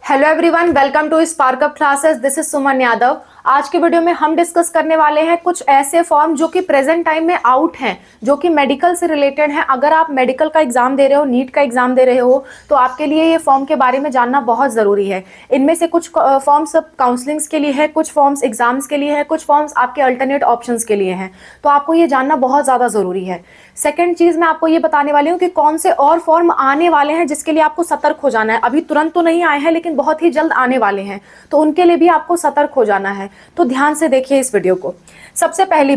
Hello everyone, welcome to spark up classes. This is Suman Yadav. आज के video में हम डिस्कस करने वाले हैं कुछ ऐसे फॉर्म जो कि प्रेजेंट टाइम में आउट हैं, जो कि मेडिकल से रिलेटेड हैं। अगर आप मेडिकल का एग्जाम दे रहे हो, नीट का एग्जाम दे रहे हो, तो आपके लिए ये फॉर्म के बारे में जानना बहुत ज़रूरी है। इनमें से कुछ फॉर्म्स काउंसलिंग्स के लिए है, कुछ फॉर्म्स एग्जाम्स के लिए है, कुछ फॉर्म्स आपके अल्टरनेट ऑप्शंस के लिए हैं। तो आपको ये जानना बहुत ज़्यादा ज़रूरी है। सेकेंड चीज़ मैं आपको ये बताने वाली हूँ कि कौन से और फॉर्म आने वाले हैं जिसके लिए आपको सतर्क हो जाना है। अभी तुरंत तो नहीं आए हैं, लेकिन बहुत ही जल्द आने वाले हैं, तो उनके लिए भी आपको सतर्क हो जाना है। तो ध्यान से देखिए इस वीडियो को। सबसे पहली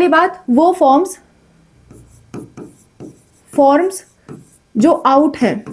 बात वो फॉर्म्स जो आउट हैं,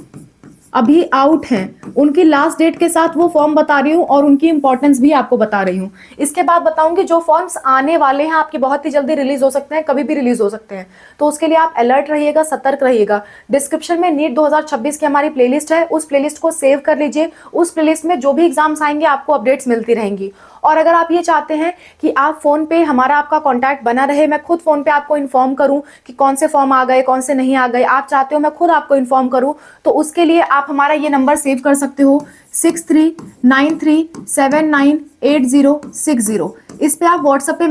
अभी आउट हैं, उनकी लास्ट डेट के साथ वो फॉर्म बता रही हूँ और उनकी इंपॉर्टेंस भी आपको बता रही हूँ। इसके बाद बताऊंगी जो फॉर्म्स आने वाले हैं, आपके बहुत ही जल्दी रिलीज हो सकते हैं, कभी भी रिलीज हो सकते हैं। तो उसके लिए आप अलर्ट रहिएगा, सतर्क रहिएगा। डिस्क्रिप्शन में नीट 2026 की हमारी प्लेलिस्ट है, उस प्लेलिस्ट को सेव कर लीजिए। उस प्लेलिस्ट में जो भी एग्जाम्स आएंगे आपको अपडेट्स मिलती रहेंगी। और अगर आप ये चाहते हैं कि आप फोन पे हमारा आपका कांटेक्ट बना रहे, मैं खुद फोन पे आपको इन्फॉर्म करूं कि कौन से फॉर्म आ गए, कौन से नहीं आ गए, आप चाहते हो मैं खुद आपको इन्फॉर्म करूं, तो उसके लिए आप हमारा ये नंबर सेव कर सकते हो 6393798060। इस पे आप व्हाट्सएप पे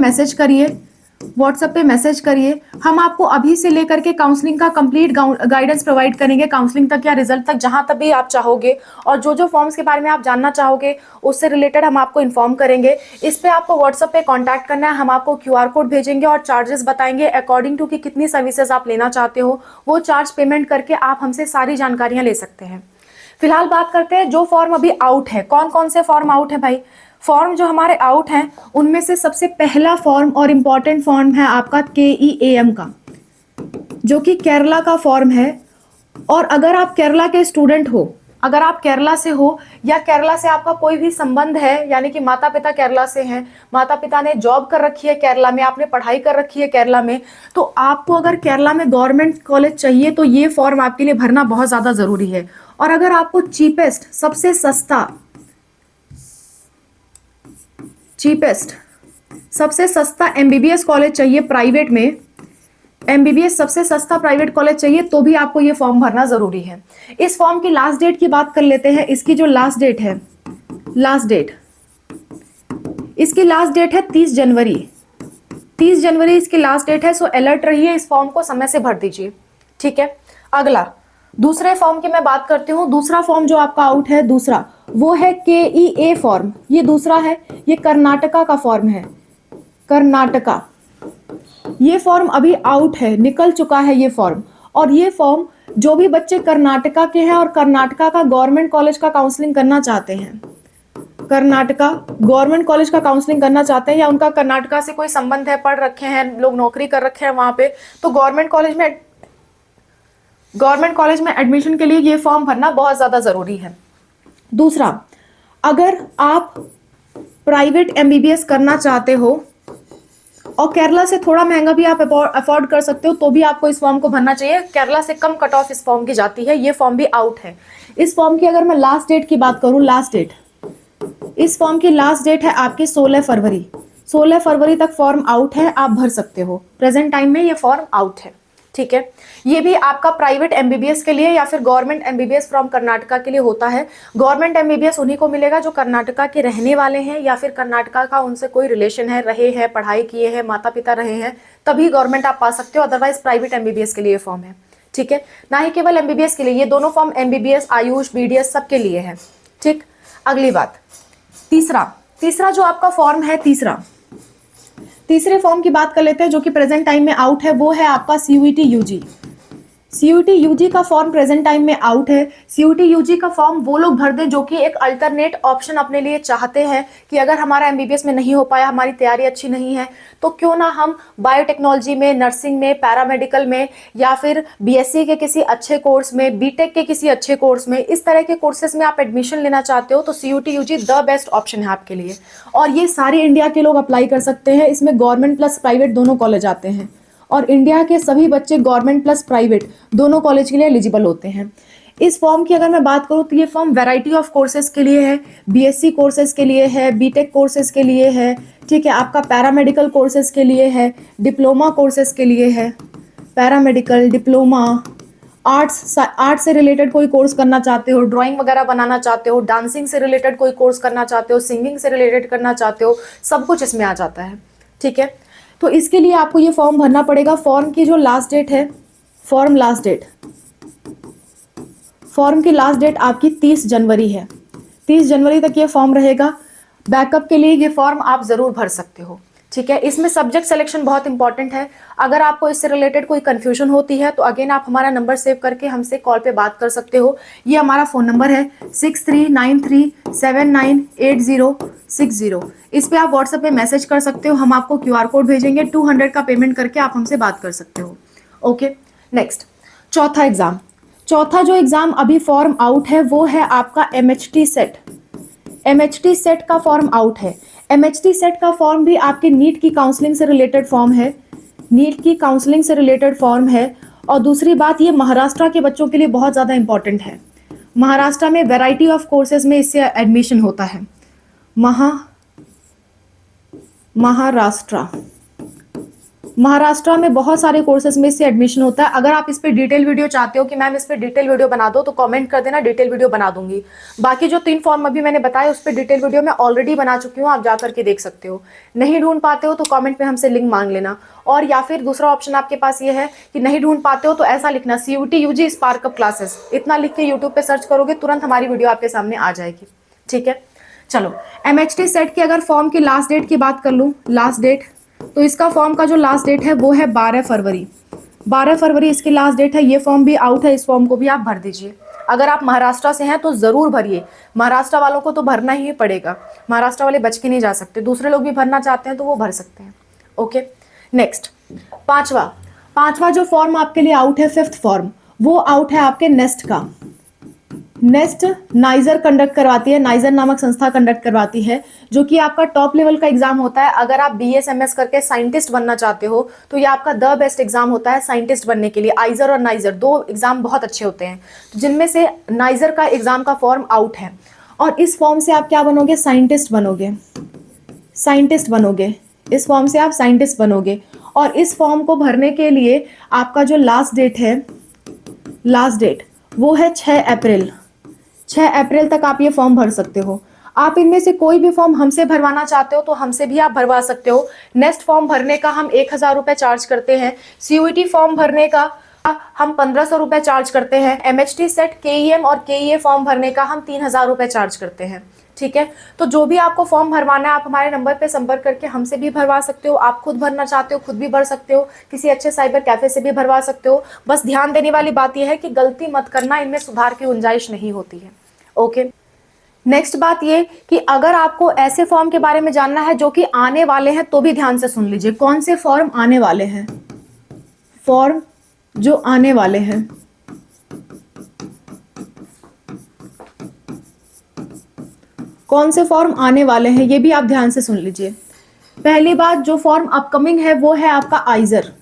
मैसेज करिए। हम आपको अभी से लेकर के काउंसलिंग का कंप्लीट गाइडेंस प्रोवाइड करेंगे, काउंसलिंग तक या रिजल्ट तक, जहां तक भी आप चाहोगे। और जो फॉर्म्स के बारे में आप जानना चाहोगे उससे रिलेटेड हम आपको इन्फॉर्म करेंगे। इस पे आपको व्हाट्सएप पे कांटेक्ट करना है, हम आपको क्यूआर कोड भेजेंगे और चार्जेस बताएंगे अकॉर्डिंग टू कि कितनी सर्विसेज आप लेना चाहते हो। वो चार्ज पेमेंट करके आप हमसे सारी जानकारियां ले सकते हैं। फिलहाल बात करते हैं जो फॉर्म अभी आउट है। कौन कौन से फॉर्म आउट है भाई? फॉर्म जो हमारे आउट हैं उनमें से सबसे पहला फॉर्म और इंपॉर्टेंट फॉर्म है आपका KEAM का, जो कि केरला का फॉर्म है। और अगर आप केरला के स्टूडेंट हो, अगर आप केरला से हो या केरला से आपका कोई भी संबंध है, यानी कि माता पिता केरला से हैं, माता पिता ने जॉब कर रखी है केरला में, आपने पढ़ाई कर रखी है केरला में, तो आपको अगर केरला में गवर्नमेंट कॉलेज चाहिए तो ये फॉर्म आपके लिए भरना बहुत ज़्यादा ज़रूरी है। और अगर आपको चीपेस्ट, सबसे सस्ता MBBS कॉलेज चाहिए प्राइवेट में, MBBS सबसे सस्ता प्राइवेट कॉलेज चाहिए, तो भी आपको ये फॉर्म भरना जरूरी है। इस फॉर्म की लास्ट डेट की बात कर लेते हैं। इसकी जो लास्ट डेट है, इसकी लास्ट डेट है 30 जनवरी। 30 जनवरी इसकी लास्ट डेट है। सो अलर्ट रहिए, इस फॉर्म को समय से भर दीजिए, ठीक है। अगला दूसरे फॉर्म की मैं बात करती हूँ। दूसरा फॉर्म जो आपका आउट है, दूसरा, वो है KEA फॉर्म। ये दूसरा है, ये कर्नाटका का फॉर्म है, कर्नाटका। ये फॉर्म अभी आउट है, निकल चुका है ये फॉर्म। और ये फॉर्म जो भी बच्चे कर्नाटका के हैं और कर्नाटका का गवर्नमेंट कॉलेज का काउंसलिंग करना चाहते हैं, कर्नाटका गवर्नमेंट कॉलेज का काउंसलिंग करना चाहते हैं, या उनका कर्नाटका से कोई संबंध है, पढ़ रखे हैं लोग, नौकरी कर रखे हैं वहां पे, तो गवर्नमेंट कॉलेज में एडमिशन के लिए ये फॉर्म भरना बहुत ज्यादा जरूरी है। दूसरा, अगर आप प्राइवेट MBBS करना चाहते हो और केरला से थोड़ा महंगा भी आप अफोर्ड कर सकते हो, तो भी आपको इस फॉर्म को भरना चाहिए। केरला से कम कट ऑफ इस फॉर्म की जाती है। ये फॉर्म भी आउट है। इस फॉर्म की अगर मैं लास्ट डेट की बात करूं, इस फॉर्म की लास्ट डेट है आपकी 16 फरवरी। 16 फरवरी तक फॉर्म आउट है, आप भर सकते हो। प्रेजेंट टाइम में ये फॉर्म आउट है, ठीक है। ये भी आपका प्राइवेट MBBS के लिए या फिर गवर्नमेंट MBBS फ्रॉम कर्नाटका के लिए होता है। गवर्नमेंट MBBS उन्हीं को मिलेगा जो कर्नाटका के रहने वाले हैं या फिर कर्नाटका का उनसे कोई रिलेशन है, रहे हैं, पढ़ाई किए हैं, माता पिता रहे हैं, तभी गवर्नमेंट आप पा सकते हो। अदरवाइज प्राइवेट MBBS के लिए फॉर्म है, ठीक है। ना ही केवल MBBS के लिए, ये दोनों फॉर्म MBBS, आयुष, BDS सबके लिए है, ठीक। अगली बात, तीसरा जो आपका फॉर्म है, तीसरे फॉर्म की बात कर लेते हैं जो कि प्रेजेंट टाइम में आउट है। वो है आपका CUET UG का फॉर्म प्रेजेंट टाइम में आउट है। CUET UG का फॉर्म वो लोग भर दें जो कि एक अल्टरनेट ऑप्शन अपने लिए चाहते हैं कि अगर हमारा MBBS में नहीं हो पाया, हमारी तैयारी अच्छी नहीं है, तो क्यों ना हम बायोटेक्नोलॉजी में, नर्सिंग में, पैरामेडिकल में, या फिर BSc के किसी अच्छे कोर्स में, BTech के किसी अच्छे कोर्स में, इस तरह के कोर्सेज में आप एडमिशन लेना चाहते हो, तो CUET UG the best option है आपके लिए। और ये सारे इंडिया के लोग अप्लाई कर सकते हैं। इसमें गवर्नमेंट प्लस प्राइवेट दोनों कॉलेज आते हैं और इंडिया के सभी बच्चे गवर्नमेंट प्लस प्राइवेट दोनों कॉलेज के लिए एलिजिबल होते हैं। इस फॉर्म की अगर मैं बात करूं तो ये फॉर्म वैरायटी ऑफ कोर्सेज के लिए है, BSc कोर्सेज के लिए है, BTech कोर्सेज के लिए है, ठीक है। आपका पैरामेडिकल कोर्सेज के लिए है, डिप्लोमा कोर्सेज के लिए है, पैरामेडिकल, डिप्लोमा, आर्ट से रिलेटेड कोई कोर्स करना चाहते हो, ड्राइंग वगैरह बनाना चाहते हो, डांसिंग से रिलेटेड कोई कोर्स करना चाहते हो, सिंगिंग से रिलेटेड करना चाहते हो, सब कुछ इसमें आ जाता है। ठीक है, तो इसके लिए आपको ये फॉर्म भरना पड़ेगा। फॉर्म की जो लास्ट डेट है, फॉर्म की लास्ट डेट आपकी 30 जनवरी है। 30 जनवरी तक ये फॉर्म रहेगा। बैकअप के लिए ये फॉर्म आप ज़रूर भर सकते हो। ठीक है, इसमें सब्जेक्ट सिलेक्शन बहुत इंपॉर्टेंट है। अगर आपको इससे रिलेटेड कोई कंफ्यूजन होती है तो अगेन आप हमारा नंबर सेव करके हमसे कॉल पे बात कर सकते हो। ये हमारा फ़ोन नंबर है 6393798060। इस पे आप व्हाट्सएप पे मैसेज कर सकते हो, हम आपको QR कोड भेजेंगे, 200 का पेमेंट करके आप हमसे बात कर सकते हो। ओके, नेक्स्ट चौथा एग्ज़ाम। चौथा जो एग्ज़ाम अभी फॉर्म आउट है वो है आपका MHT सेट। MHT सेट का फॉर्म आउट है। MHT सेट का फॉर्म भी आपके नीट की काउंसलिंग से रिलेटेड फॉर्म है। नीट की काउंसलिंग से रिलेटेड फॉर्म है। और दूसरी बात, ये महाराष्ट्र के बच्चों के लिए बहुत ज़्यादा इंपॉर्टेंट है। महाराष्ट्र में वैरायटी ऑफ कोर्सेज में इससे एडमिशन होता है। महाराष्ट्र में बहुत सारे कोर्सेज में इससे एडमिशन होता है। अगर आप इस पे डिटेल वीडियो चाहते हो कि मैम इस पे डिटेल वीडियो बना दो तो कमेंट कर देना, डिटेल वीडियो बना दूंगी। बाकी जो 3 फॉर्म अभी मैंने बताया उस पे डिटेल वीडियो मैं ऑलरेडी बना चुकी हूँ, आप जा करके देख सकते हो। नहीं ढूंढ पाते हो तो कमेंट में हमसे लिंक मांग लेना। और या फिर दूसरा ऑप्शन आपके पास ये है कि नहीं ढूंढ पाते हो तो ऐसा लिखना CUT UG स्पार्कअप क्लासेस, इतना लिख के यूट्यूब पे सर्च करोगे तुरंत हमारी वीडियो आपके सामने आ जाएगी। ठीक है, चलो MHT सेट की अगर फॉर्म की लास्ट डेट की बात कर लूँ, लास्ट डेट, तो इसका फॉर्म का जो लास्ट डेट है वो है 12 फरवरी। 12 फरवरी इसकी लास्ट डेट है। ये फॉर्म भी आउट है, इस फॉर्म को भी आप भर दीजिए। अगर आप महाराष्ट्र से हैं तो ज़रूर भरिए, महाराष्ट्र वालों को तो भरना ही पड़ेगा, महाराष्ट्र वाले बच के नहीं जा सकते। दूसरे लोग भी भरना चाहते हैं तो वो भर सकते हैं। ओके, नेक्स्ट पांचवा जो फॉर्म आपके लिए आउट है, 5th फॉर्म, वो आउट है आपके नेस्ट का। नेस्ट नाइजर कंडक्ट करवाती है, नाइजर नामक संस्था कंडक्ट करवाती है, जो कि आपका टॉप लेवल का एग्जाम होता है। अगर आप BSMS करके साइंटिस्ट बनना चाहते हो तो ये आपका द बेस्ट एग्जाम होता है साइंटिस्ट बनने के लिए। आइजर और नाइजर 2 एग्जाम बहुत अच्छे होते हैं, जिनमें से नाइजर का एग्जाम का फॉर्म आउट है। और इस फॉर्म से आप क्या बनोगे, साइंटिस्ट बनोगे। इस फॉर्म से आप साइंटिस्ट बनोगे। और इस फॉर्म को भरने के लिए आपका जो लास्ट डेट है, लास्ट डेट वो है 6 अप्रैल। 6 अप्रैल तक आप ये फॉर्म भर सकते हो। आप इनमें से कोई भी फॉर्म हमसे भरवाना चाहते हो तो हमसे भी आप भरवा सकते हो। नेक्स्ट फॉर्म भरने का हम 1000 रुपये चार्ज करते हैं। CUT फॉर्म भरने का हम 1500 रुपये चार्ज करते हैं। MHT सेट, KEM और KEA फॉर्म भरने का हम 3000 रुपये चार्ज करते हैं। ठीक है, तो जो भी आपको फॉर्म भरवाना है आप हमारे नंबर पे संपर्क करके हमसे भी भरवा सकते हो। आप खुद भरना चाहते हो खुद भी भर सकते हो, किसी अच्छे साइबर कैफे से भी भरवा सकते हो। बस ध्यान देने वाली बात यह है कि गलती मत करना, इनमें सुधार की गुंजाइश नहीं होती है। ओके, नेक्स्ट बात ये कि अगर आपको ऐसे फॉर्म के बारे में जानना है जो कि आने वाले हैं तो भी ध्यान से सुन लीजिए। कौन से फॉर्म आने वाले हैं, फॉर्म जो आने वाले हैं, कौन से फॉर्म आने वाले हैं ये भी आप ध्यान से सुन लीजिए। पहली बात, जो फॉर्म अपकमिंग है वो है आपका आइजर।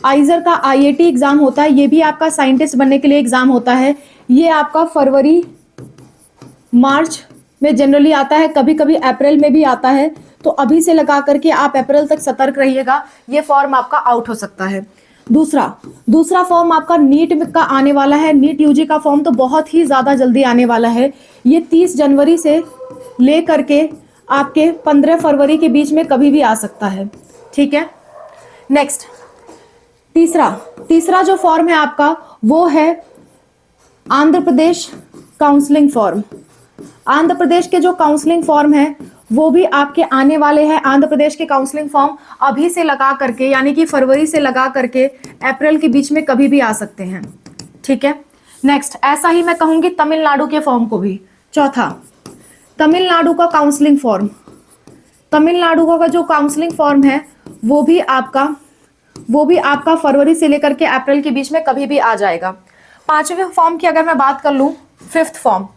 आइजर का IIT एग्जाम होता है, ये भी आपका साइंटिस्ट बनने के लिए एग्जाम होता है। ये आपका फरवरी मार्च में जनरली आता है, कभी कभी अप्रैल में भी आता है। तो अभी से लगा करके आप अप्रैल तक सतर्क रहिएगा, ये फॉर्म आपका आउट हो सकता है। दूसरा फॉर्म आपका नीट का आने वाला है। नीट UG का फॉर्म तो बहुत ही ज़्यादा जल्दी आने वाला है। ये 30 जनवरी से ले करके आपके 15 फरवरी के बीच में कभी भी आ सकता है। ठीक है, नेक्स्ट तीसरा जो फॉर्म है आपका वो है आंध्र प्रदेश काउंसलिंग फॉर्म। आंध्र प्रदेश के जो काउंसलिंग फॉर्म है वो भी आपके आने वाले हैं। आंध्र प्रदेश के काउंसलिंग फॉर्म अभी से लगा करके, यानी कि फरवरी से लगा करके अप्रैल के बीच में कभी भी आ सकते हैं। ठीक है, नेक्स्ट ऐसा ही मैं कहूंगी तमिलनाडु के फॉर्म को भी। चौथा, तमिलनाडु का काउंसलिंग फॉर्म, तमिलनाडु का जो काउंसलिंग फॉर्म है वो भी आपका फरवरी से लेकर के अप्रैल के बीच में कभी भी आ जाएगा। 5वें फॉर्म की अगर मैं बात कर लूं, 5th फॉर्म,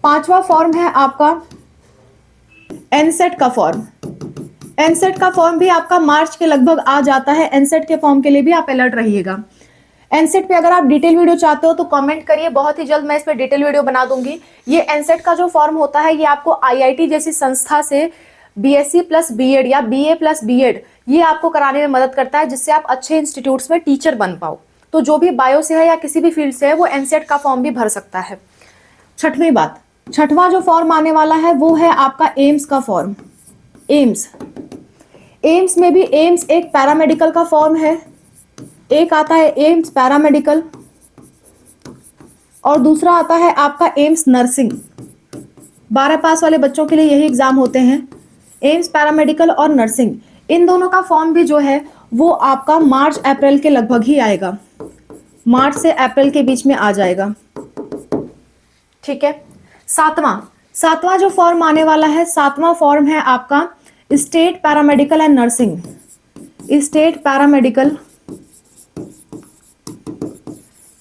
5वां फॉर्म है आपका एनसेट का फॉर्म। एनसेट का फॉर्म भी आपका मार्च के लगभग आ जाता है। एनसेट के फॉर्म के लिए भी आप अलर्ट रहिएगा। एनसेट पे अगर आप डिटेल वीडियो चाहते हो तो कमेंट करिए, बहुत ही जल्द मैं इस पे डिटेल वीडियो बना दूंगी। ये एनसेट का जो फॉर्म होता है ये आपको IIT जैसी संस्था से BSc प्लस BEd या BA प्लस BEd ये आपको कराने में मदद करता है, जिससे आप अच्छे इंस्टीट्यूट्स में टीचर बन पाओ। तो जो भी बायो से है या किसी भी फील्ड से है वो एनसेट का फॉर्म भी भर सकता है। छठवीं बात, छठवां जो फॉर्म आने वाला है वो है आपका एम्स का फॉर्म। एम्स, एम्स में भी एम्स एक पैरामेडिकल का फॉर्म है, एक आता है एम्स पैरामेडिकल और दूसरा आता है आपका एम्स नर्सिंग। 12 पास वाले बच्चों के लिए यही एग्जाम होते हैं, एम्स पैरामेडिकल और नर्सिंग। इन दोनों का फॉर्म भी जो है वो आपका मार्च अप्रैल के लगभग ही आएगा, मार्च से अप्रैल के बीच में आ जाएगा। ठीक है। सातवां जो फॉर्म आने वाला है, सातवां फॉर्म है आपका state paramedical and nursing. State paramedical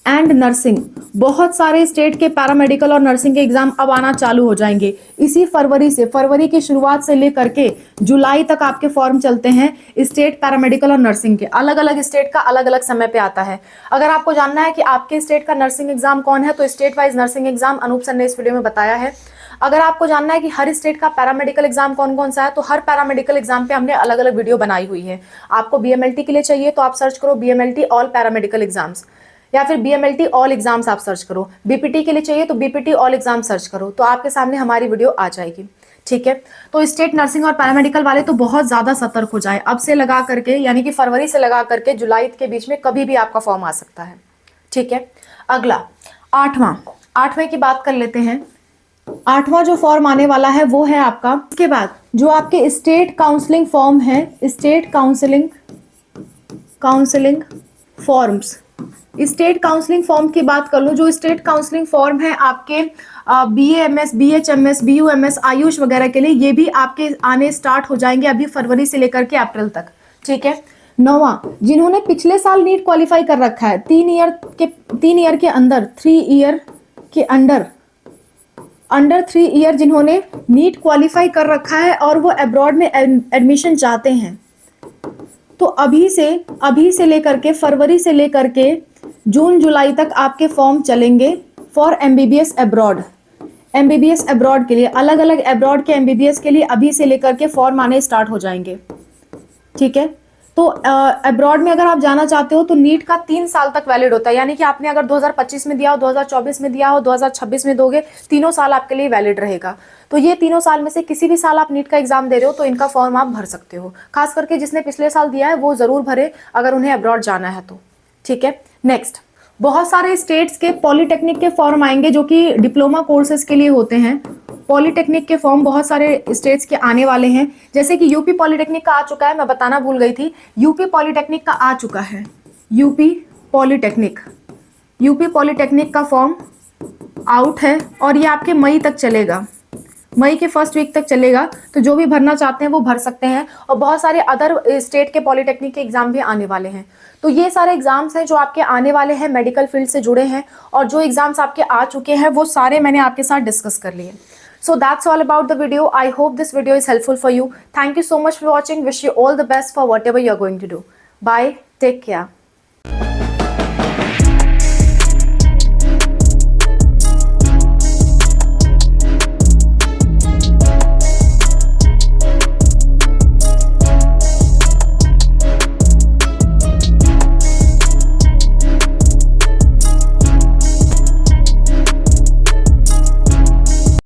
and nursing, बहुत सारे स्टेट के पैरामेडिकल और नर्सिंग के एग्जाम अब आना चालू हो जाएंगे इसी फरवरी से। फरवरी की शुरुआत से लेकर के जुलाई तक आपके फॉर्म चलते हैं स्टेट पैरामेडिकल और नर्सिंग के। अलग अलग स्टेट का अलग अलग समय पे आता है। अगर आपको जानना है कि आपके स्टेट का नर्सिंग एग्जाम कौन है तो state wise nursing exam Anup sir ने इस वीडियो में बताया है। अगर आपको जानना है कि हर स्टेट का पैरामेडिकल एग्जाम कौन कौन सा है तो हर पैरामेडिकल एग्जाम पे हमने अलग अलग वीडियो बनाई हुई है। आपको बीएमएलटी के लिए चाहिए तो आप सर्च करो बीएमएलटी ऑल पैरामेडिकल एग्जाम्स, या फिर बीएमएलटी ऑल एग्जाम्स आप सर्च करो। बीपीटी के लिए चाहिए तो बीपीटी ऑल एग्जाम सर्च करो, तो आपके सामने हमारी वीडियो आ जाएगी। ठीक है। तो स्टेट नर्सिंग और पैरामेडिकल वाले तो बहुत ज्यादा सतर्क हो जाए, अब से लगा करके, यानी कि फरवरी से लगा करके जुलाई के बीच में कभी भी आपका फॉर्म आ सकता है। ठीक है। अगला आठवें की बात कर लेते हैं। आठवां जो फॉर्म आने वाला है वो है आपका, इसके बाद जो आपके स्टेट काउंसलिंग फॉर्म है, state counselling forms. State counselling form की बात कर लो, जो स्टेट काउंसलिंग फॉर्म है आपके बीएएमएस, बीएचएमएस, बीयूएमएस, आयुष वगैरह के लिए, ये भी आपके आने स्टार्ट हो जाएंगे अभी फरवरी से लेकर के अप्रैल तक। ठीक है। नौवां, जिन्होंने पिछले साल नीट क्वालिफाई कर रखा है 3 ईयर के अंदर, 3 ईयर के अंडर 3 ईयर जिन्होंने नीट क्वालिफाई कर रखा है और वो अब्रॉड में एडमिशन चाहते हैं, तो अभी से लेकर के फरवरी से लेकर के जून जुलाई तक आपके फॉर्म चलेंगे for MBBS abroad. MBBS abroad के लिए, अलग अलग अब्रॉड के एमबीबीएस के लिए अभी से लेकर के फॉर्म आने स्टार्ट हो जाएंगे। ठीक है। तो अब्रॉड में अगर आप जाना चाहते हो तो नीट का 3 साल तक वैलिड होता है, यानी कि आपने अगर 2025 में दिया हो, 2024 में दिया हो, 2026 में दोगे, तीनों साल आपके लिए वैलिड रहेगा। तो ये तीनों साल में से किसी भी साल आप नीट का एग्जाम दे रहे हो तो इनका फॉर्म आप भर सकते हो। खास करके जिसने पिछले साल दिया है वो जरूर भरे अगर उन्हें अब्रॉड जाना है तो। ठीक है। नेक्स्ट, बहुत सारे स्टेट्स के पॉलिटेक्निक के फॉर्म आएंगे जो कि डिप्लोमा कोर्सेज के लिए होते हैं। पॉलिटेक्निक के फॉर्म बहुत सारे स्टेट्स के आने वाले हैं, जैसे कि यूपी पॉलिटेक्निक का आ चुका है, मैं बताना भूल गई थी, यूपी पॉलिटेक्निक का आ चुका है। यूपी पॉलिटेक्निक का फॉर्म आउट है और ये आपके मई तक चलेगा, मई के फर्स्ट वीक तक चलेगा। तो जो भी भरना चाहते हैं वो भर सकते हैं। और बहुत सारे अदर स्टेट के पॉलिटेक्निक के एग्जाम भी आने वाले हैं। तो ये सारे एग्जाम्स हैं जो आपके आने वाले हैं, मेडिकल फील्ड से जुड़े हैं, और जो एग्जाम्स आपके आ चुके हैं वो सारे मैंने आपके साथ डिस्कस कर लिए। So that's all about the video. I hope this video is helpful for you. Thank you so much for watching. Wish you all the best for whatever you're going to do. Bye. Take care.